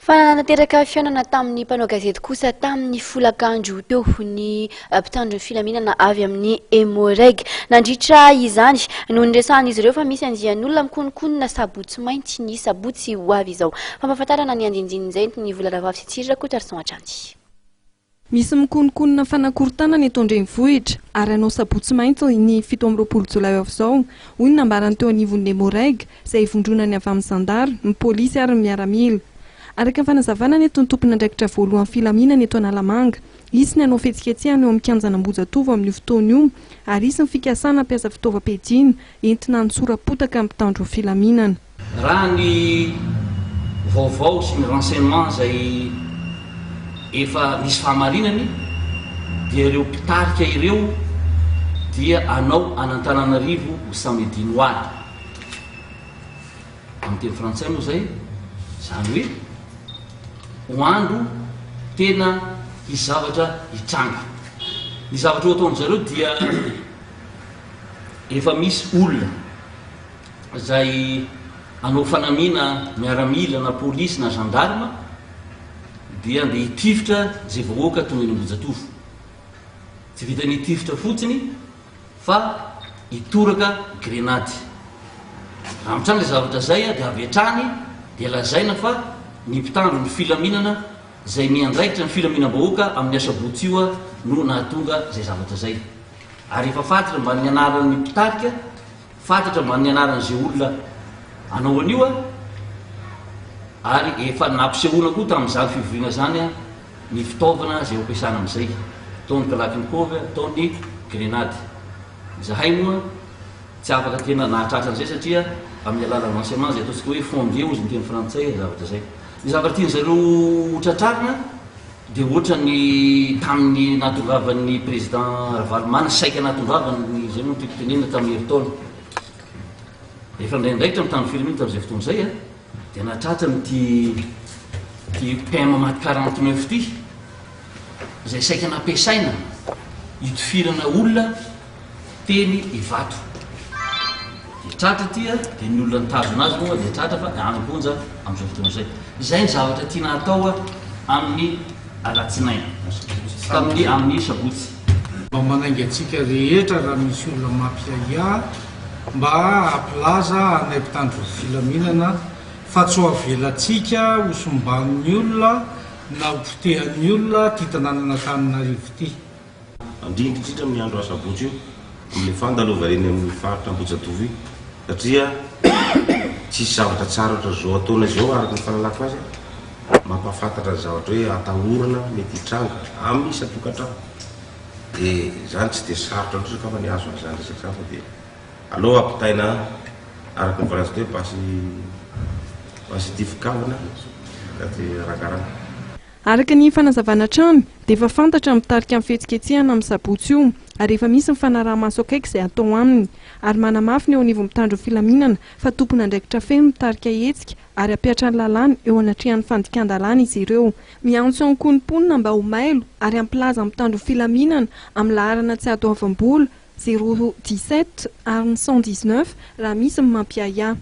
Fananateraka fiainana tamin'ny mpanao gazety kosa tamin'ny folakandro teo ny mpitandro ny filaminana avy amin'ny Emoreg. Nandritra izany no niresahan'izy ireo fa misy andian'olona mikonokonona sabotsy mainty ny sabotsy ho avy izao. Fampahafantarana ny andinindin'izay ny Volavavy sy Tsirira Kotarson Atranty. Misy mikonokonona fanakorontanana eto an-drenivohitra ary anao sabotsy mainty ny 17 Jolay avy hoy ny nambarany teo anivon'ny Emoreg izay vondronany avy amin'ny Zandary, ny polisy ary ny miaramila. Araka ny fanazavana eto ny tompon'andraikitra voalohany filaminana eto Analamanga, isy ny anao fihetsiketsehana eo amin'ny kianjan'Ambojatovo amin'ny fotoana io ary isy ny fikasana ampiasa fitaovam-piadiana entina hanotsorapotaka amin'ny mpitandro filaminana. Raha ny vaovao sy ny renseignement izay efa misy fahamarinany dia ireo mpitarika ireo dia anao an'Antananarivo ho Samedinoara. Amin'ny teny frantsay moa zay, izany hoe ho andro tena hizavatra hitranga. Ny zavatra ho ataon'izareo dia efa misy olona izay anao fanamiana miaramila na polisy na gendarme dia andeha hitifitra zay vahoaka tonga eny Ambojatovo. Tsy vitan'ny hitifitra fotsiny fa hitoraka grenady. Raha mitranga ilay zavatra zay dia avy hatrany dia lazaina fa ny mpitandro ny filaminana izay miandraikitra ny filaminam-bahoaka amin'ny asabotsy io no nahatonga zay zavatra zay. Ary efa fantatra mba ny anaran'ny mpitarika, fantatra mba ny anaran'izay olona anao anio ary efa nampisehoana koa tamin'izany fivoriana zany ny fitaovana izay ampiasana amin'izay, ataony kalaknikova, ataony grenady. Zahay moa tsy afaka tena nahatratra an'izay satria amin'ny alalan'ny renseignement izay ataontsika hoe fondé ozy ny teny frantsay zavatra zay. Ny zavatra tian'izareo tratrarina dia ohatra ny tamin'ny nahatongavan'ny président Ravalomanana, saika nahatongavany zay moa tiako tenenina tamin'ny herintaona. Efa ndraindraikitra mitandro filaminana tamin'izay fotoana izay dia nahatratra ty PM maty 49 ty izay saika nampiasaina hitifirana olona teny Ivato. Dia tratra tia dia ny olona nitazona azy moa dia tratra fa anamponja amin'izao fotoana izay. Izay ny zavatra tiana atao amin'ny alatsinainy tamin'ny amin'ny sabotsy. Mba manainga antsika rehetra raha misy olona mampiaia mba hampilaza anay mpitandro filaminana fa tsy ho avelantsika ho somban'ny olona na ho potehan'ny olona ty tanàna Antananarivo ty. Indrindra amin'ny andro asabotsy io amin'ny fandalova reny amin'ny faritra Ambojatovo io satria tsisy zavatra tsara ohatra zao ataona zao araka ny fahalalako azy mampafantatra ny zavatra hoe atahorana mety hitranga amin'ny isa-tokantrano. Dia zany tsy dia sarotra loatra kafa ny azo azany resaka fa dia aleo ampitaina araka ny farantsika hoe pasy fikavana dia rakarana. Araka ny fanazavana trano dia efa fantatra mitarika amin'ny fihetsiketsehana amin'ny sabotsy io ary efa misy ny fanaraha-maso akaiky izay atao aminy ary manamafy ny eo anivon'ny mpitandro filaminana fa tompon'andraikitra feno mitarika hetsika ary ampiatra ny lalàna eo anatrehan'ny fandikan-dalàna izy ireo. Miantso ny konimponina mba ho mailo ary ampilaza amin'ny mpitandro filaminana amin'ny laharana tsy adoavam-bola 017 ary ny 119 raha misy ny mampiaia.